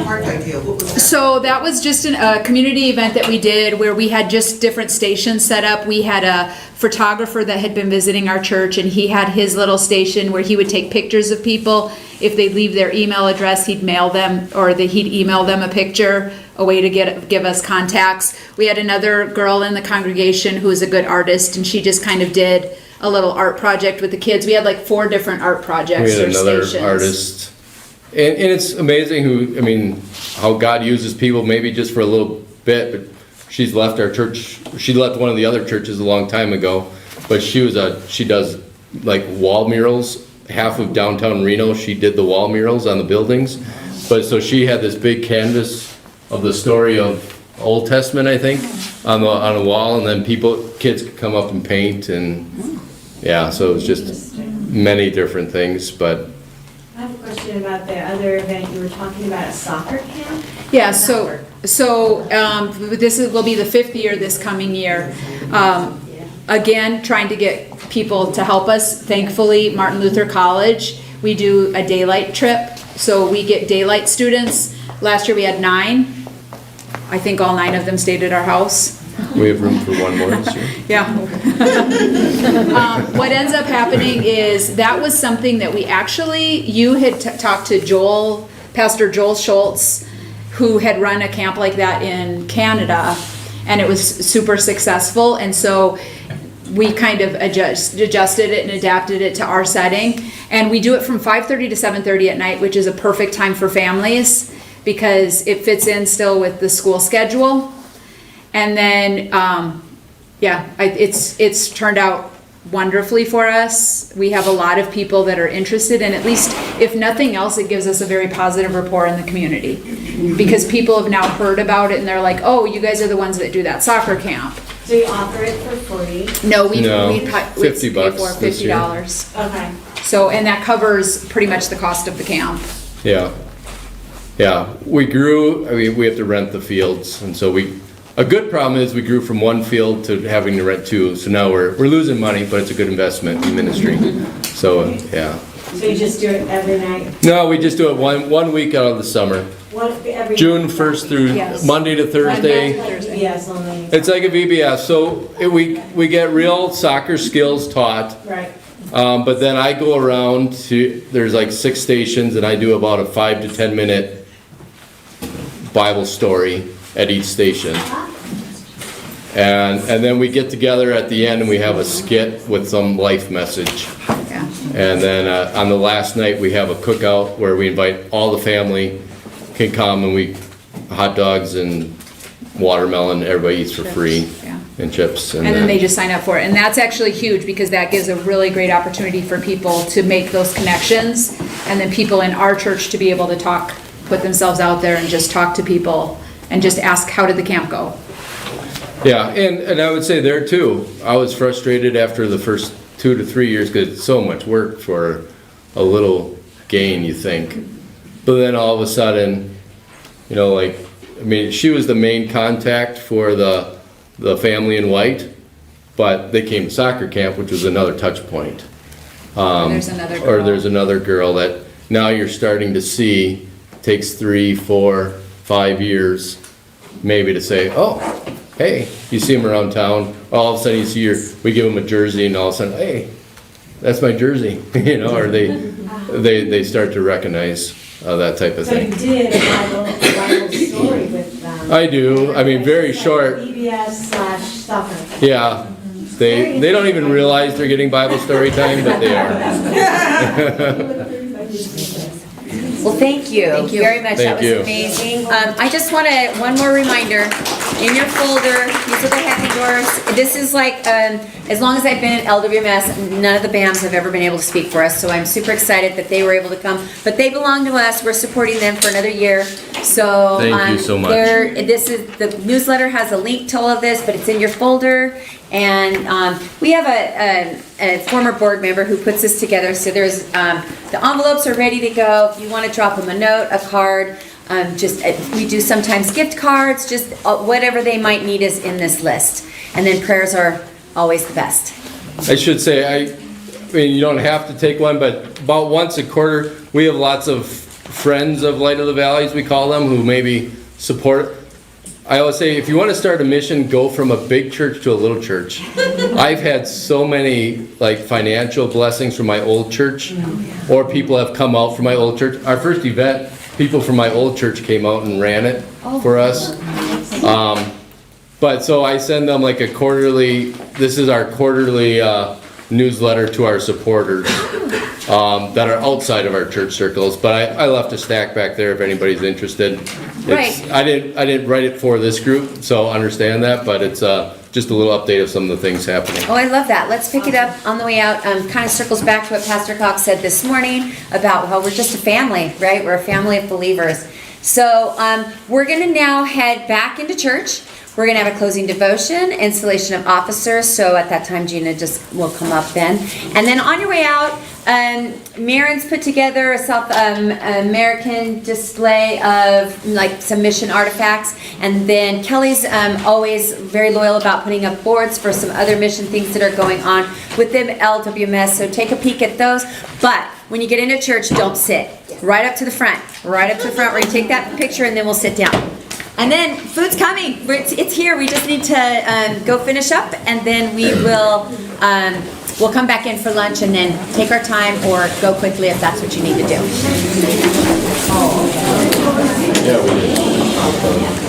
park idea, what was that? So that was just a community event that we did where we had just different stations set up. We had a photographer that had been visiting our church, and he had his little station where he would take pictures of people. If they'd leave their email address, he'd mail them, or he'd email them a picture, a way to give us contacts. We had another girl in the congregation who was a good artist, and she just kind of did a little art project with the kids. We had like 4 different art projects. We had another artist. And it's amazing how God uses people maybe just for a little bit, but she's left our church. She left one of the other churches a long time ago, but she does like wall murals. Half of downtown Reno, she did the wall murals on the buildings. But so she had this big canvas of the story of Old Testament, I think, on a wall, and then kids could come up and paint, and yeah, so it was just many different things, but. I have a question about the other event you were talking about, a soccer camp? Yeah, so this will be the 5th year this coming year. Again, trying to get people to help us. Thankfully, Martin Luther College, we do a daylight trip. So we get daylight students. Last year we had 9. I think all 9 of them stayed at our house. We have room for one more this year. Yeah. What ends up happening is that was something that you had talked to Pastor Joel Schultz, who had run a camp like that in Canada, and it was super successful. And so we kind of adjusted it and adapted it to our setting. And we do it from 5:30 to 7:30 at night, which is a perfect time for families because it fits in still with the school schedule. And then, it's turned out wonderfully for us. We have a lot of people that are interested, and at least, if nothing else, it gives us a very positive rapport in the community. Because people have now heard about it and they're like, oh, you guys are the ones that do that soccer camp. So you offer it for free? No, we $50 pay for this year. $50. Okay. So, and that covers pretty much the cost of the camp. Yeah. Yeah, we grew, I mean, we have to rent the fields, and so a good problem is we grew from one field to having to rent two, so now we're losing money, but it's a good investment in ministry. So, yeah. So you just do it every night? No, we just do it one week out of the summer. Every June 1st through Yes. Monday to Thursday. Yes, only. It's like a VBS, so we get real soccer skills taught. Right. But then I go around to, there's like 6 stations, and I do about a 5 to 10 minute Bible story at each station. And then we get together at the end and we have a skit with some life message. Yeah. And then on the last night, we have a cookout where we invite all the family can come, and hot dogs and watermelon, everybody eats for free. Yeah. And chips. And then they just sign up for it. And that's actually huge because that gives a really great opportunity for people to make those connections. And then people in our church to be able to put themselves out there and just talk to people and just ask, how did the camp go? Yeah, and I would say there too, I was frustrated after the first 2 to 3 years because it's so much work for a little gain, you think. But then all of a sudden, she was the main contact for the family in white, but they came to soccer camp, which was another touch point. There's another girl. Or there's another girl that now you're starting to see, takes 3, 4, 5 years maybe to say, oh, hey, you see them around town, all of a sudden you see we give them a jersey, and all of a sudden, hey, that's my jersey, or they start to recognize that type of So you thing. did a Bible story with them? I do, very short. VBS/soccer. Yeah, they don't even realize they're getting Bible story time, but they are. Well, thank you very much. That Thank was you. amazing. I just want one more reminder. In your folder, these are the Heckendorfs. This is like, as long as I've been at LWMS, none of the BAMs have ever been able to speak for us, so I'm super excited that they were able to come. But they belong to us. We're supporting them for another year. So Thank you so much. The newsletter has a link to all of this, but it's in your folder. And we have a former board member who puts this together. So there's the envelopes are ready to go. If you want to drop them a note, a card, we do sometimes gift cards. Just whatever they might need is in this list. And then prayers are always the best. I should say, you don't have to take one, but about once a quarter, we have lots of friends of Light of the Valleys, we call them, who maybe support. I always say, if you want to start a mission, go from a big church to a little church. I've had so many financial blessings from my old church, or people have come out from my old church. Our first event, people from my old church came out and ran it for us. But so I send them this is our quarterly newsletter to our supporters that are outside of our church circles. But I left a stack back there if anybody's interested. Right. I didn't write it for this group, so understand that, but it's just a little update of some of the things happening. Oh, I love that. Let's pick it up on the way out. Kind of circles back to what Pastor Cox said this morning about how we're just a family, right? We're a family of believers. So we're going to now head back into church. We're going to have a closing devotion, installation of officers. So at that time, Gina will come up then. And then on your way out, Marin's put together a South American display of some mission artifacts. And then Kelly's always very loyal about putting up boards for some other mission things that are going on within LWMS. So take a peek at those. But when you get into church, don't sit. Right up to the front. Right up to the front. We're going to take that picture and then we'll sit down. And then food's coming. It's here. We just need to go finish up, and then we'll come back in for lunch, and then take our time or go quickly if that's what you need to do. Yeah, we did.